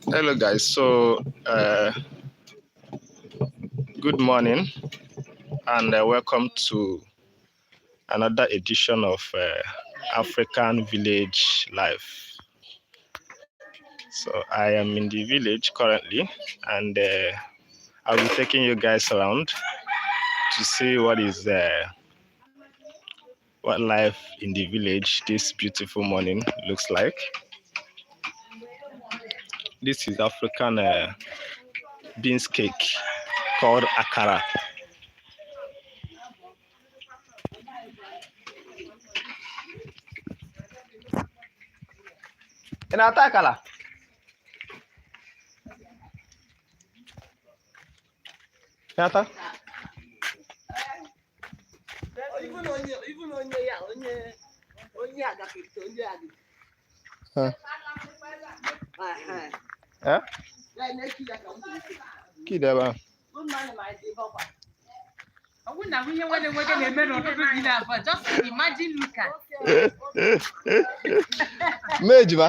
Hello guys, so good morning and welcome to another edition of African Village Life. So I am in the village currently and I'll be taking you guys around to see what life in the village this beautiful morning looks like. This is African beans cake called akara. In akara. Nata? Huh? Kidaba. Just imagine Lucas. Mejima.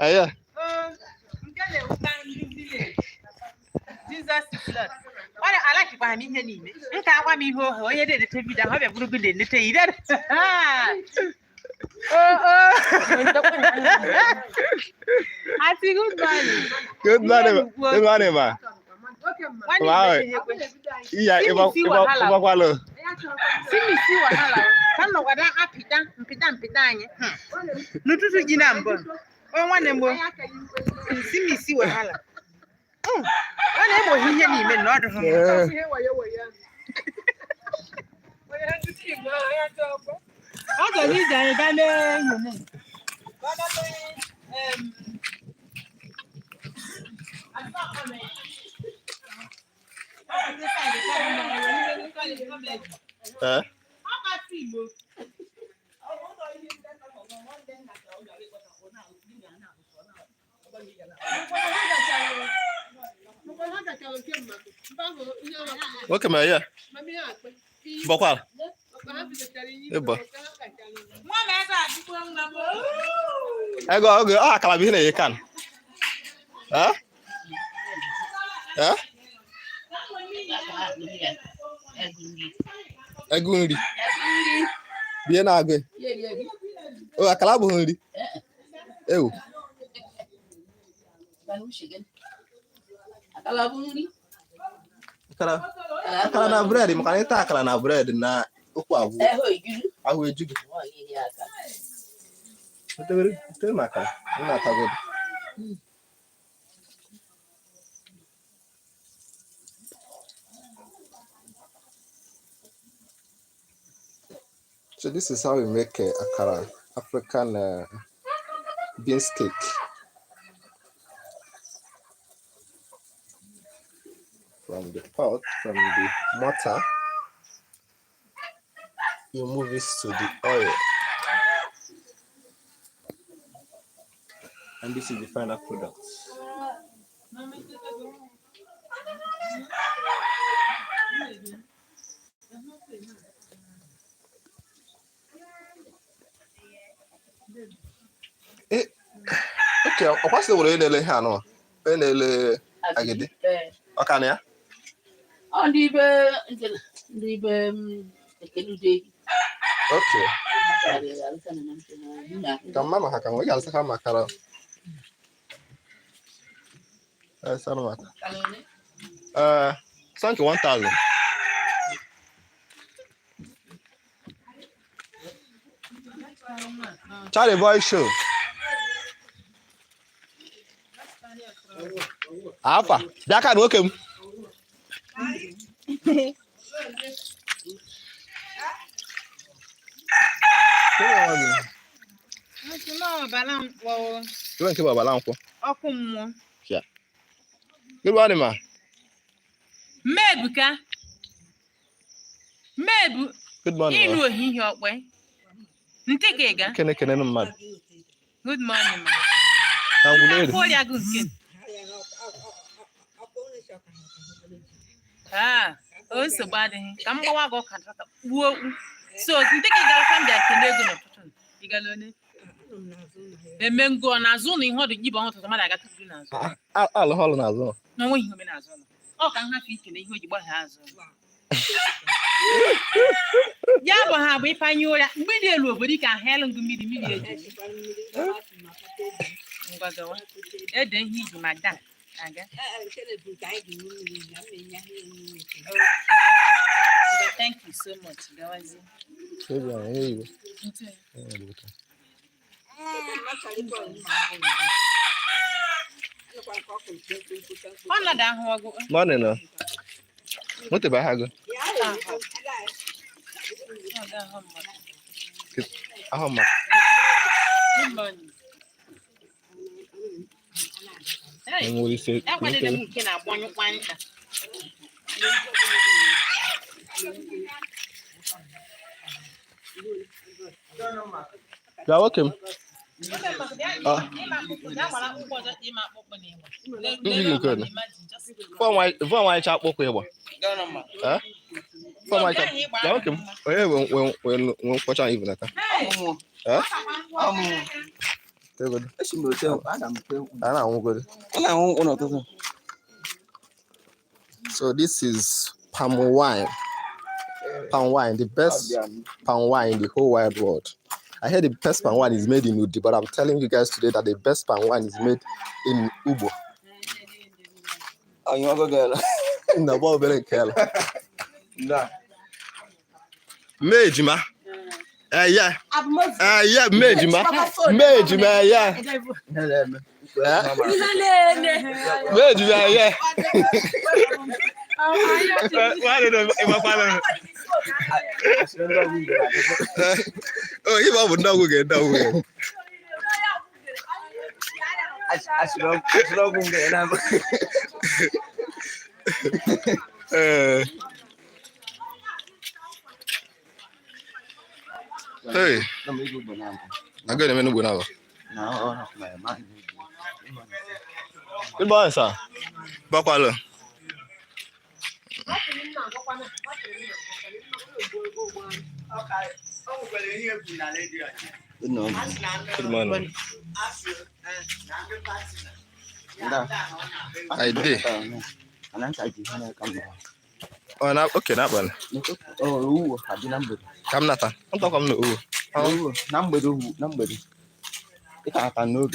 Aya. Jesus is Lord. I like to buy me here. You can't want me who you did the TV that have a good in the tea. I think good morning. Good morning. Good morning, ma. Wow. Yeah, if I see me see what hello. Come on, what I pidan. No to Ginambo. Oh, one more. See me see what hello. Oh, I never hear me, not from here. I don't need that. Okay, ma, yeah. Bokwal. Ebo. I go. Ah, kalabihina you can. Huh? Huh? Agundi. Bien agwe. Oh, akalabu hundi. Ew. Akala na bread, makanya ita akala na bread na ukwu avu. Ahu ejugu. Ito makala. Ina tago. So this is how we make akara, African beans cake. From the pot, from the mortar, you move it to the oil. And this is the final product. Okay, what's the word in the hand? In the agede. Okay, yeah. On the Okay. Mama hakan we can saka makara. Thank you 1,000. Charlie boy show. Alpha, that can work him. Good morning, ma. Mebuka. Mebu. Good morning. You know he your way. Ntigega. Can man. Good morning, ma. Ah, oh so bad. Come go kata. So, think you got come back and they're going to you got learn it. The men go on as only how to give on to the man I got to do now. I'll hold on as well. No one human as well. Oh, can have you can you what has. Yeah, but how we find you that media nobody can hell and me the media. Then he's my dad. Thank you so much. Morning, no. What about Hago? How much? Good morning. And what is it? That one didn't can I want one. You're welcome. For my chap walk here. Huh? For my chap. You're welcome. When watch out even that. Huh? Good. So this is palm wine. Palm wine, the best palm wine in the whole wide world. I heard the best palm wine is made in Ugbo, but I'm telling you guys today that the best palm wine is made in Ugbo. Oh, you want to go girl? No, but we don't care. No. Mejima. Yeah. Yeah, Mejima. Mejima, yeah. Mejima, yeah. Oh, you want to know get down. I should go get hey, I'm going to Enugu now. No, my good morning, sir. Bakwalo. Good morning. Good morning. I did. Oh, now okay, that one. Oh, I did number. Come, Nathan. I'm talking to oh, number. It can't know.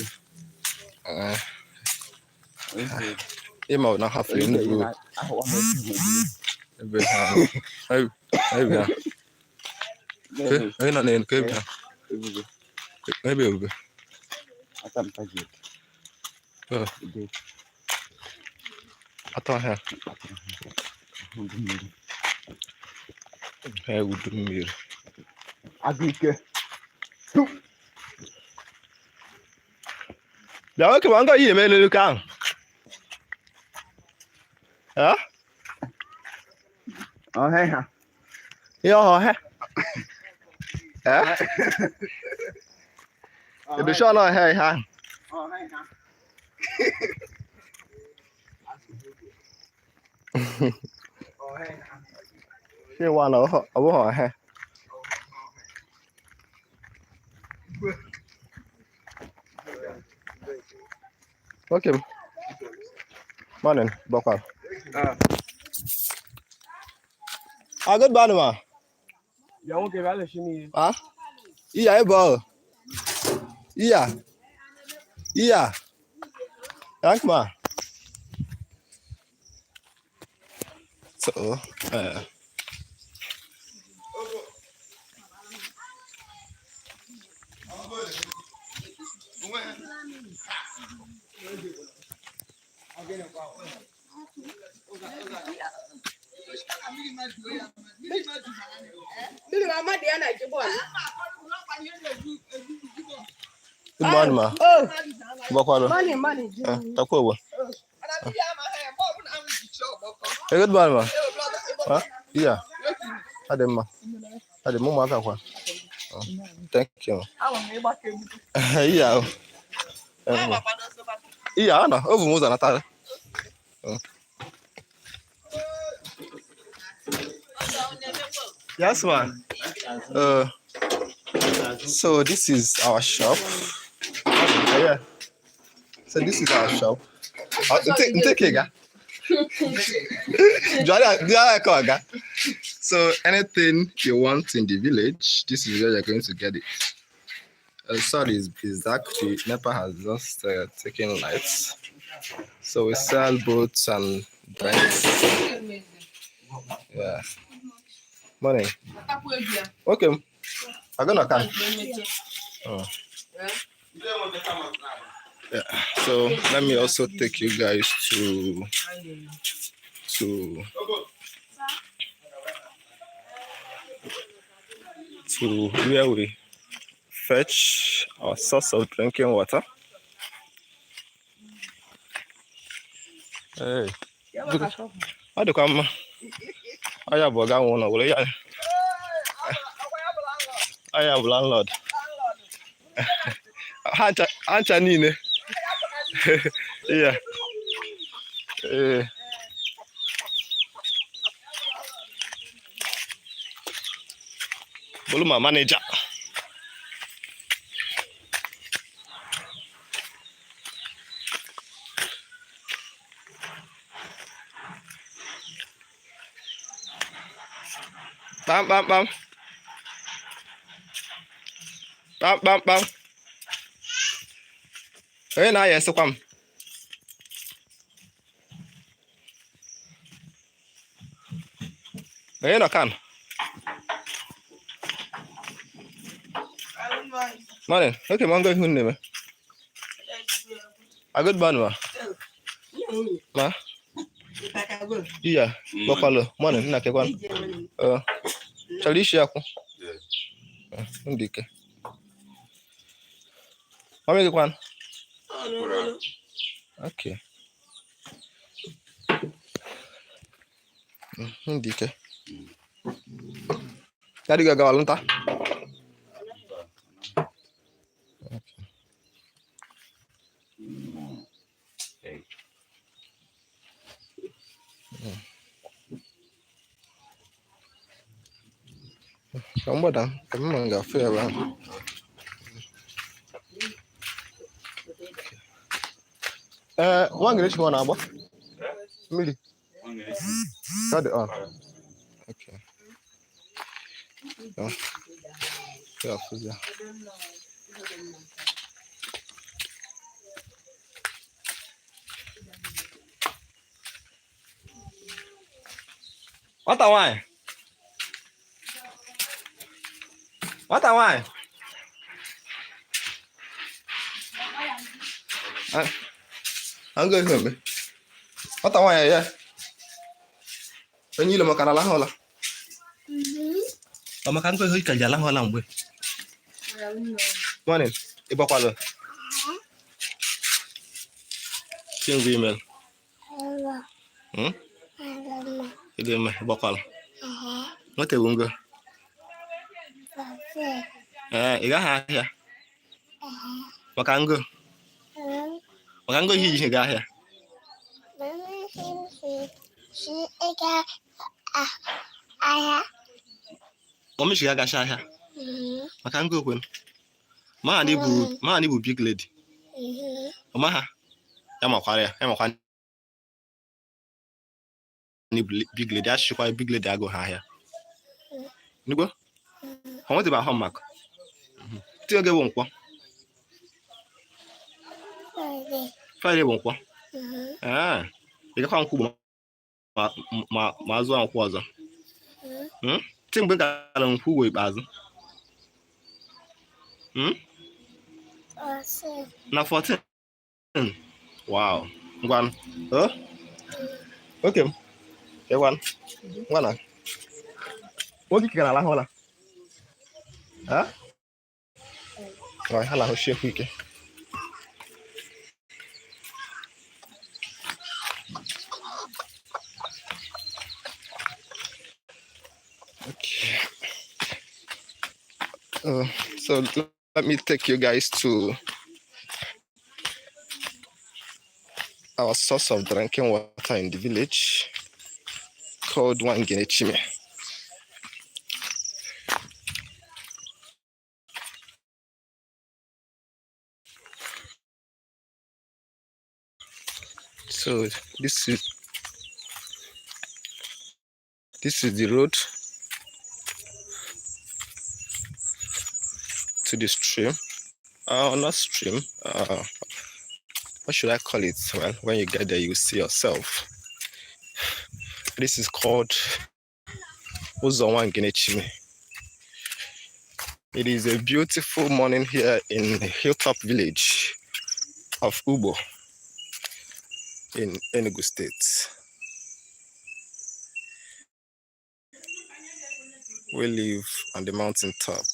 You might not have to know. Maybe not in Cape. Maybe. I can't touch it. I thought her. I would do me. I think. Đó cái món có gì mà lưu con? Hả? Hay hả? Yo ha. Hả? Để cho nó hay ha. Hay hả? Cái qua nó ở bố hỏi ha. Okay. Morning, Bokal. Good morning, ma. Ya won't get shini. Ah? Iya, Ebo. Iya. Iya. Thank ma. So, good morning, ma. Oh, Bokal. money. Takwa. Hey, good morning, ma. Huh? Yeah. Adema. Adema ma ka kwa. Thank you. Yeah. Yeah, no. Over mo na tare. Yes, man. So this is our shop. Yeah. So this is our shop. Take it, So anything you want in the village, this is where you're going to get it. Sorry, is dark. The NEPA has just taken lights. So we sell boats and drinks. Yeah. Morning. Okay. I'm gonna come. Oh. Yeah. So let me also take you guys to where we fetch our source of drinking water. Hey. How do come? I have a gun one over here. I have landlord. Ancha Nine. Yeah. Buluma manager. Bam bam bam. Bam bam bam. Hey na yes kwam. Hey no can. Morning. Okay, man go hunne me. A good man ma. Ma. Iya, bokalo. Morning na ke kwan. Chalishi yako. Ndike. Mami ke kwan. Okay. Ndike. Tadi ga gawalunta. Kamu dah, kamu enggak fair bang. One grade one abo. Mili. Got it on. Okay. Yeah, yeah. What the wine? What the wine? I'm good with me. What the wine? Yeah. When you look at a lang hola. I'm a can't go hook a lang hola. Morning. Ibopalo. King female. Itu mah bokal. Ngote bunga. Iga ha ya. Makango. Makango hiji ga ya. Omi shiga ga sha ya. Makango kun. Ma ni bu big lady. Ma ha. Ya makware ya. Ya makware ni big lady. Ashi kwa big lady ago ha ya. Nigo? How about homework? Still get one. Friday won't. You can't cool my zone was. Think better than who will pass. Now 14. Wow. One. Okay. Okay, one. One. What you can allow hola? Huh? Right, hello, share quick. Okay. So let me take you guys to our source of drinking water in the village called Wangenechime. So this is the road to the stream. Not stream. What should I call it? Well, when you get there, you see yourself. This is called Uzonwangenechime. It is a beautiful morning here in the Hilltop village of Ugbo in Enugu State. We live on the mountain top.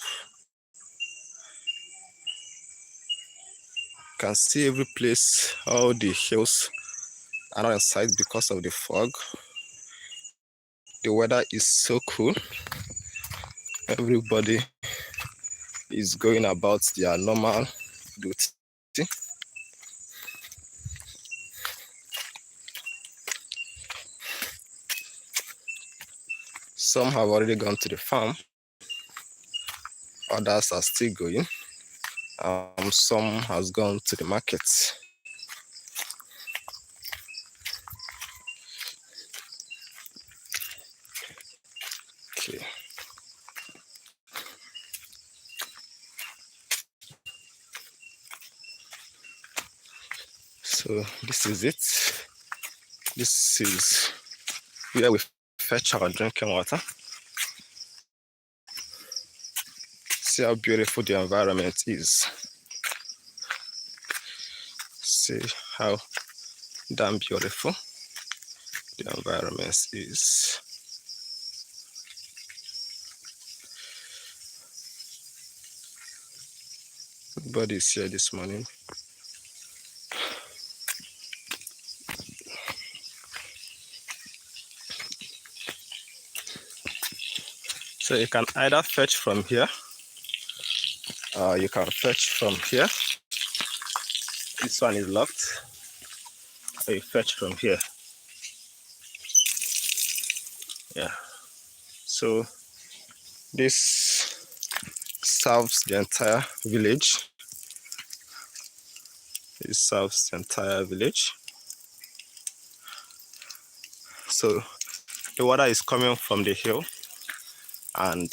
You can see every place, all the hills are not in sight because of the fog. The weather is so cool. Everybody is going about their normal duty. Some have already gone to the farm. Others are still going. Some has gone to the market. Okay. So this is it. This is where we fetch our drinking water. See how beautiful the environment is. See how damn beautiful the environment is. Everybody is here this morning. So you can either fetch from here, or you can fetch from here. This one is locked. Or you fetch from here. Yeah. So this serves the entire village. It serves the entire village. So the water is coming from the hill, and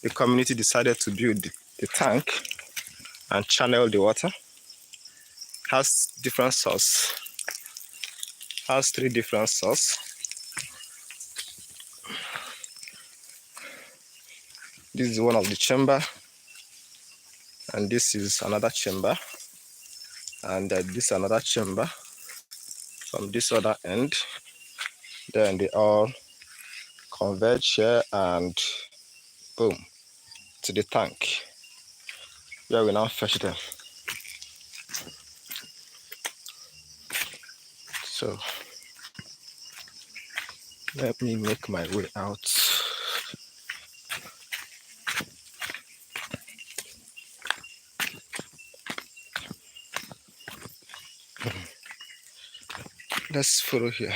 the community decided to build the tank and channel the water. Has different source. Has 3 different sources. This is one of the chamber, and this is another chamber, and this is another chamber from this other end. Then they all converge here and boom to the tank, where we now fetch them. So let me make my way out. Let's follow here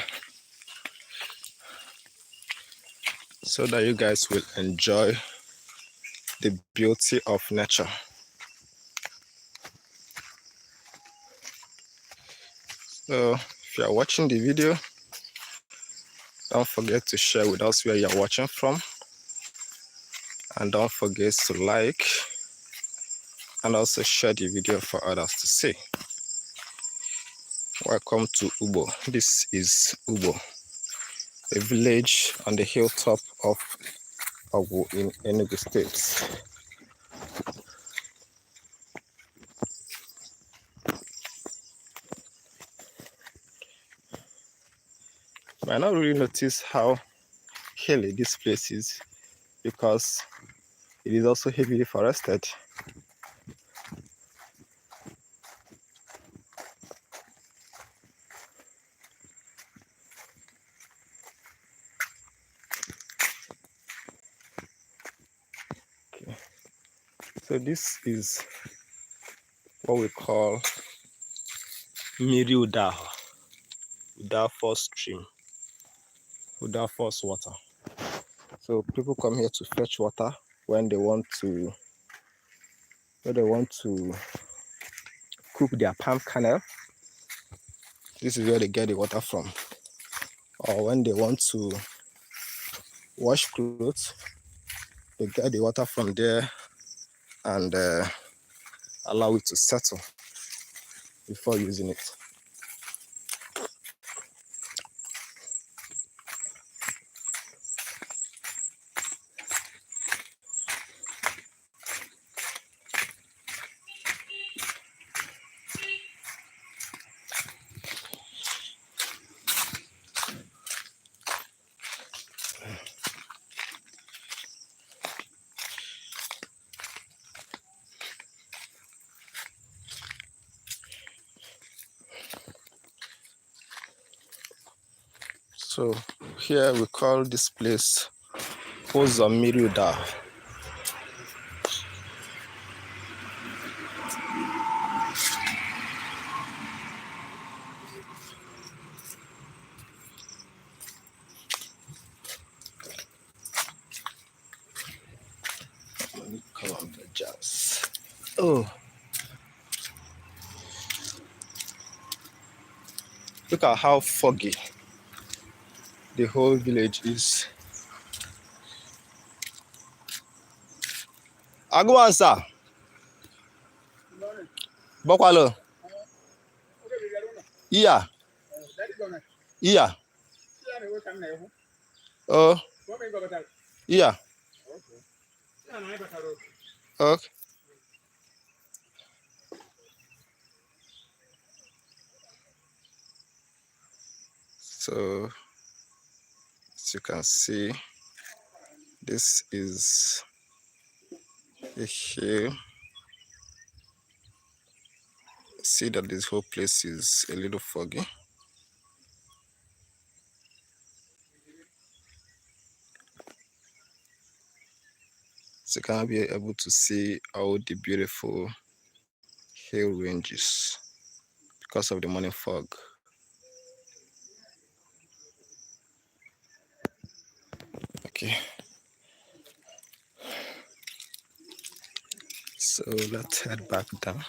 so that you guys will enjoy the beauty of nature. So if you are watching the video, don't forget to share with us where you are watching from, and don't forget to like and also share the video for others to see. Welcome to Ugbo. This is Ugbo, a village on the hilltop of Ugbo in Enugu State. You might not really notice how hilly this place is because it is also heavily forested. Okay. So this is what we call Miri Udaho, Udafos stream, Udafos water. So people come here to fetch water when they want to cook their palm kernel, This is where they get the water from. Or when they want to wash clothes, they get the water from there and allow it to settle before using it. So here we call this place Ozomiriuda. Oh, look at how foggy the whole village is. Agwansa. Bokwalo. Yeah. Yeah. Oh. Yeah. Okay. So, as you can see, this is a hill. See that this whole place is a little foggy. So you can be able to see all the beautiful hill ranges because of the morning fog. Okay. So let's head back down.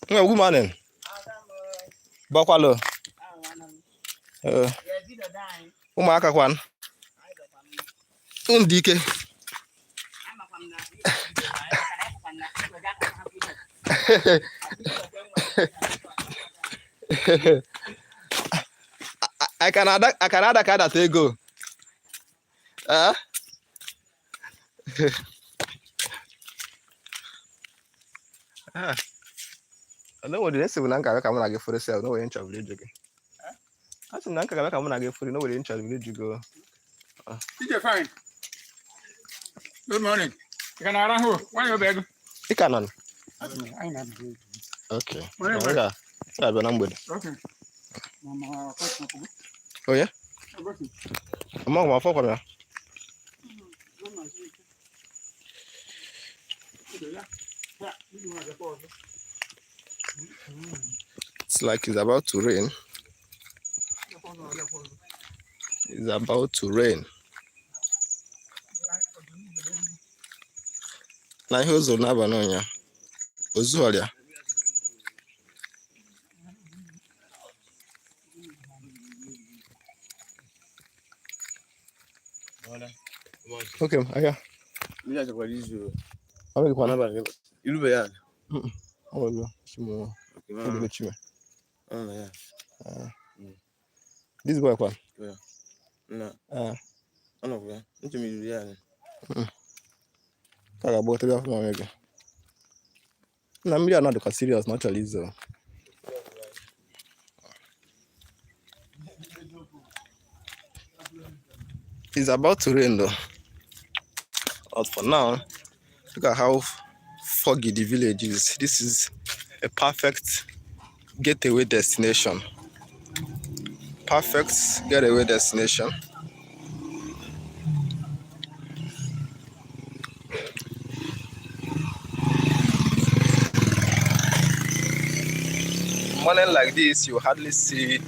Good morning. Bakwalo. Umaka kwan. Undike. I can add that ego. I know what the next one I'm gonna get for the sale. No way in trouble. I think I'm gonna get for no way in trouble. Go. DJ fine. Good morning. You can around who? Why you beg? You can on. I know. Okay. Yeah. Okay. Oh yeah. I'm on my phone. It's like it's about to rain. It's about to rain. Na ihe ụzọ n'abalị ụnya. Ozu ọrịa. Okay, aya. Mimi acha hizo. Hapo kwa Namba ilube ya. Oh, no. Simu. Ndio chime. Yeah. This boy kwa. Yeah. No. Ono kwa. Nchi miluli ya. Kaga bote ya kwa mege. Na mmiri anado ka serious not alizo. It's about to rain though. But for now, look at how foggy the village is. This is a perfect getaway destination. Perfect getaway destination. Morning like this, you hardly see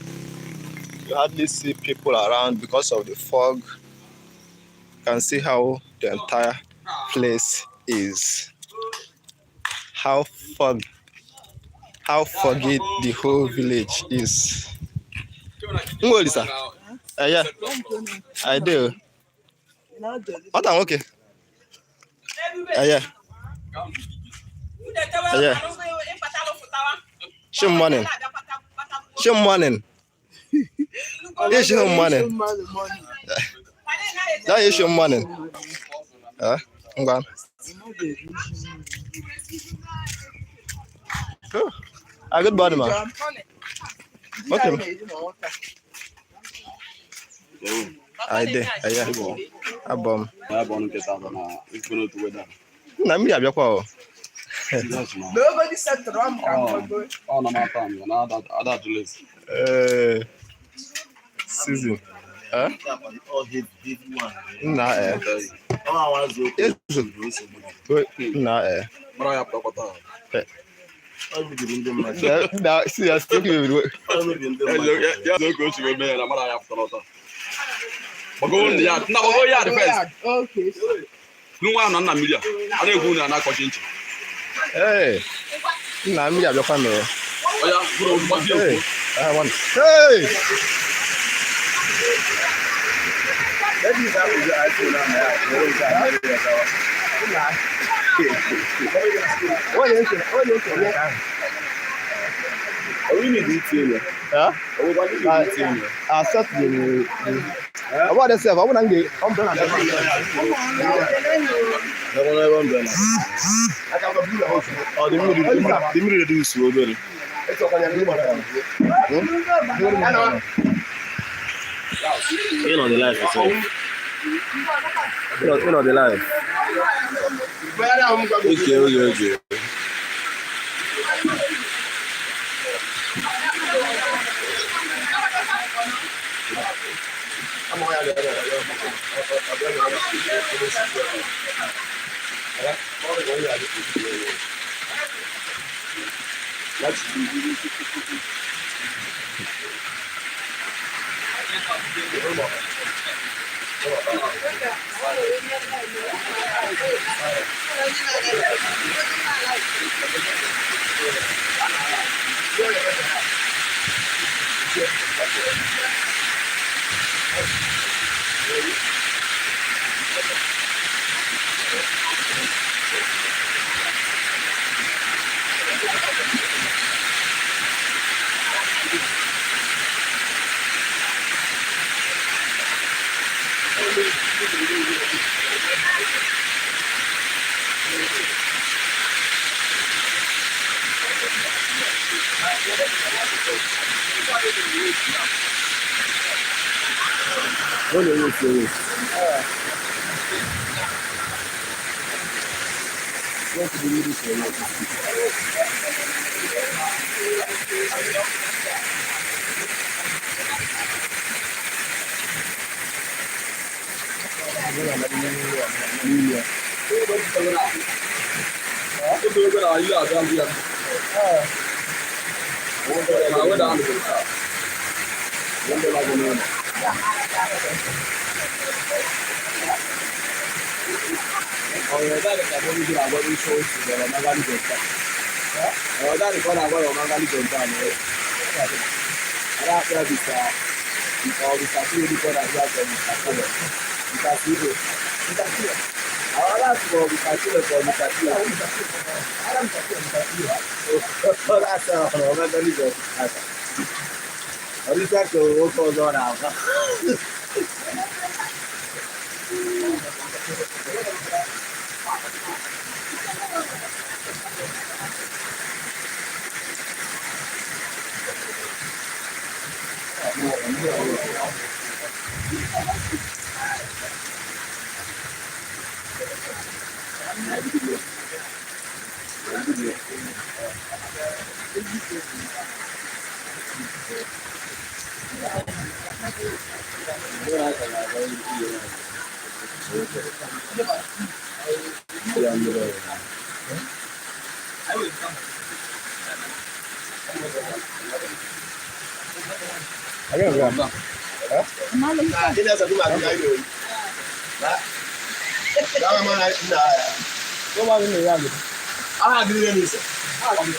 people around because of the fog. You can see how the entire place is how foggy the whole village is. Ngolisa. Yeah, I do. What am okay? Yeah. Yeah. Show morning. Show morning. Yes, show morning. That is your morning. A good body, man. Okay. I did. Yeah. A bomb. Nami abia Nobody said the wrong. Oh, no, my family. No, that list. Season. Huh? Nah, nah, Now, see, I still give it. Okay. Hey, nah, me have your family. Hey, I want. Hey. I certainly. About yourself, I wouldn't get umbrella. The middle do so well. You know the life itself. You know the life. Okay.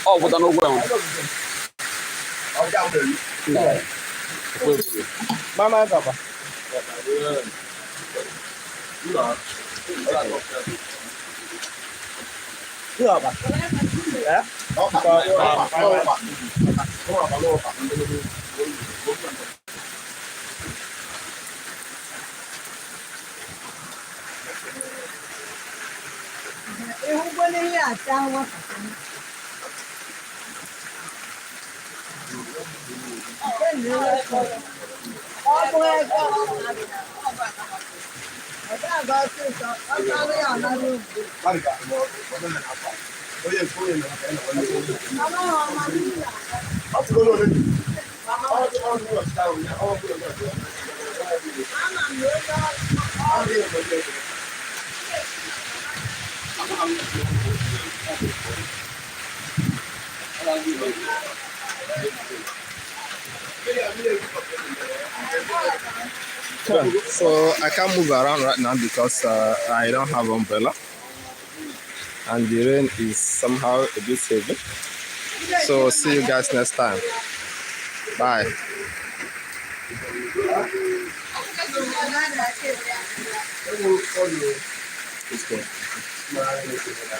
Oh, but I know well. Mama, Papa. Yeah, Papa. Yeah. So I can't move around right now because I don't have umbrella and the rain is somehow a bit heavy. So see you guys next time. Bye.